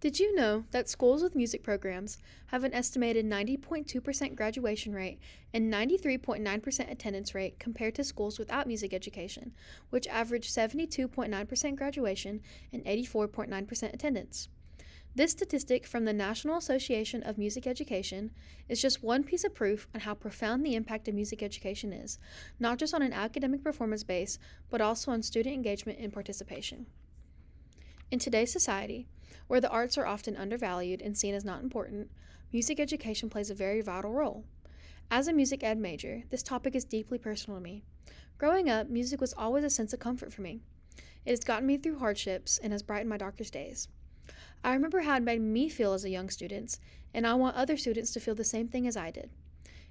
Did you know that schools with music programs have an estimated 90.2% graduation rate and 93.9% attendance rate compared to schools without music education, which average 72.9% graduation and 84.9% attendance? This statistic from the National Association of Music Education is just one piece of proof on how profound the impact of music education is, not just on an academic performance base, but also on student engagement and participation. In today's society, where the arts are often undervalued and seen as not important, music education plays a very vital role. As a music ed major, this topic is deeply personal to me. Growing up, music was always a sense of comfort for me. It has gotten me through hardships and has brightened my darkest days. I remember how it made me feel as a young student, and I want other students to feel the same thing as I did.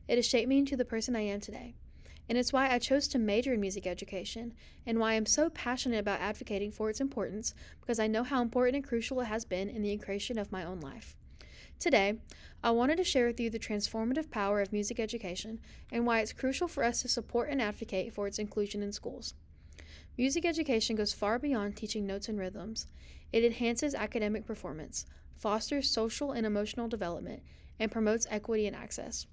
It has shaped me into the person I am today. And it's why I chose to major in music education, and why I'm so passionate about advocating for its importance, because I know how important and crucial it has been in the creation of my own life. Today, I wanted to share with you the transformative power of music education and why it's crucial for us to support and advocate for its inclusion in schools. Music education goes far beyond teaching notes and rhythms. It enhances academic performance, fosters social and emotional development, and promotes equity and access.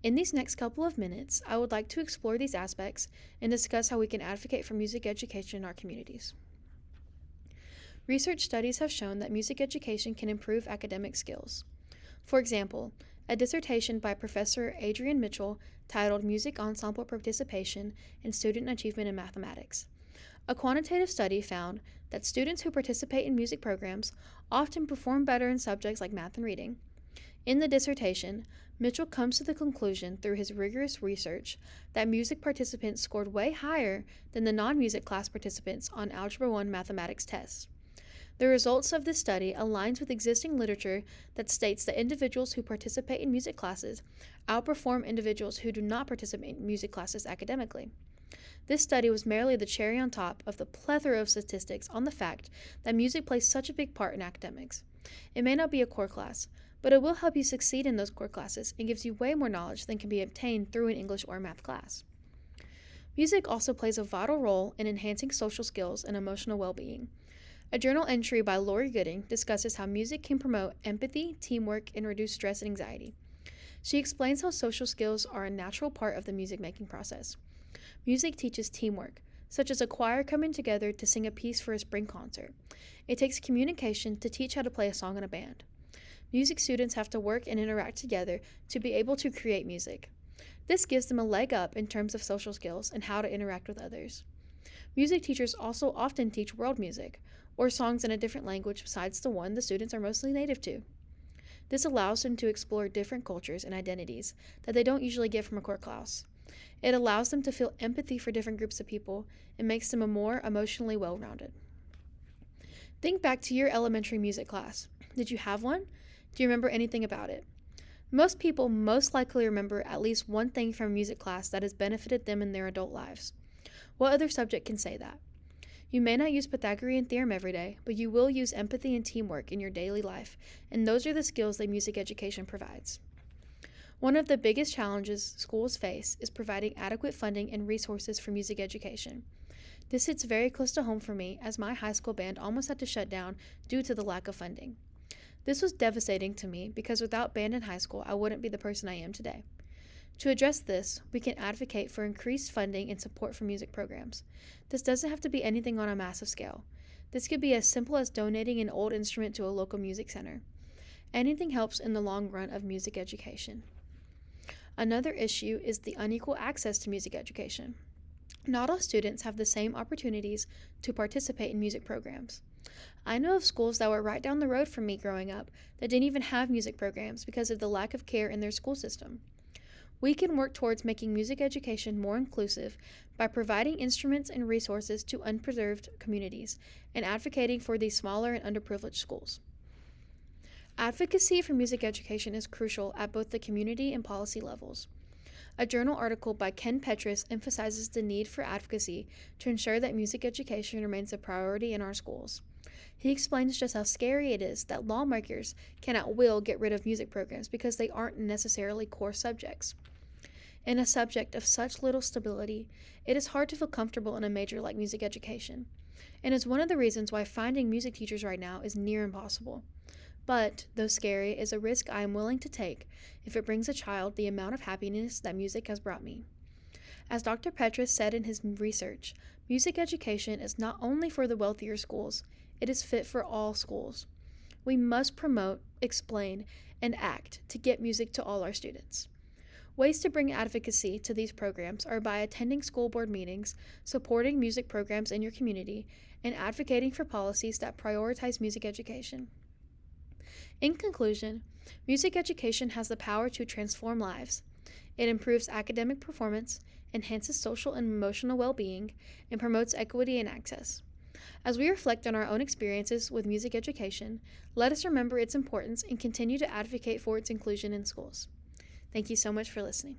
In these next couple of minutes, I would like to explore these aspects and discuss how we can advocate for music education in our communities. Research studies have shown that music education can improve academic skills. For example, a dissertation by Professor Adrian Mitchell titled Music Ensemble Participation and Student Achievement in Mathematics. A quantitative study found that students who participate in music programs often perform better in subjects like math and reading. In the dissertation, Mitchell comes to the conclusion through his rigorous research that music participants scored way higher than the non-music class participants on Algebra 1 mathematics tests. The results of this study aligns with existing literature that states that individuals who participate in music classes outperform individuals who do not participate in music classes academically. This study was merely the cherry on top of the plethora of statistics on the fact that music plays such a big part in academics. It may not be a core class, but it will help you succeed in those core classes and gives you way more knowledge than can be obtained through an English or math class. Music also plays a vital role in enhancing social skills and emotional well-being. A journal entry by Lori Gooding discusses how music can promote empathy, teamwork, and reduce stress and anxiety. She explains how social skills are a natural part of the music-making process. Music teaches teamwork, such as a choir coming together to sing a piece for a spring concert. It takes communication to teach how to play a song in a band. Music students have to work and interact together to be able to create music. This gives them a leg up in terms of social skills and how to interact with others. Music teachers also often teach world music, or songs in a different language besides the one the students are mostly native to. This allows them to explore different cultures and identities that they don't usually get from a core class. It allows them to feel empathy for different groups of people and makes them a more emotionally well-rounded. Think back to your elementary music class. Did you have one? Do you remember anything about it? Most people most likely remember at least one thing from a music class that has benefited them in their adult lives. What other subject can say that? You may not use Pythagorean theorem every day, but you will use empathy and teamwork in your daily life, and those are the skills that music education provides. One of the biggest challenges schools face is providing adequate funding and resources for music education. This hits very close to home for me, as my high school band almost had to shut down due to the lack of funding. This was devastating to me because without band in high school, I wouldn't be the person I am today. To address this, we can advocate for increased funding and support for music programs. This doesn't have to be anything on a massive scale. This could be as simple as donating an old instrument to a local music center. Anything helps in the long run of music education. Another issue is the unequal access to music education. Not all students have the same opportunities to participate in music programs. I know of schools that were right down the road from me growing up that didn't even have music programs because of the lack of care in their school system. We can work towards making music education more inclusive by providing instruments and resources to unpreserved communities and advocating for these smaller and underprivileged schools. Advocacy for music education is crucial at both the community and policy levels. A journal article by Ken Petras emphasizes the need for advocacy to ensure that music education remains a priority in our schools. He explains just how scary it is that lawmakers can at will get rid of music programs because they aren't necessarily core subjects. In a subject of such little stability, it is hard to feel comfortable in a major like music education, and is one of the reasons why finding music teachers right now is near impossible. but, though scary, is a risk I am willing to take if it brings a child the amount of happiness that music has brought me. As Dr. Petrus said in his research, music education is not only for the wealthier schools, it is fit for all schools. We must promote, explain, and act to get music to all our students. Ways to bring advocacy to these programs are by attending school board meetings, supporting music programs in your community, and advocating for policies that prioritize music education. In conclusion, music education has the power to transform lives. It improves academic performance, enhances social and emotional well-being, and promotes equity and access. As we reflect on our own experiences with music education, let us remember its importance and continue to advocate for its inclusion in schools. Thank you so much for listening.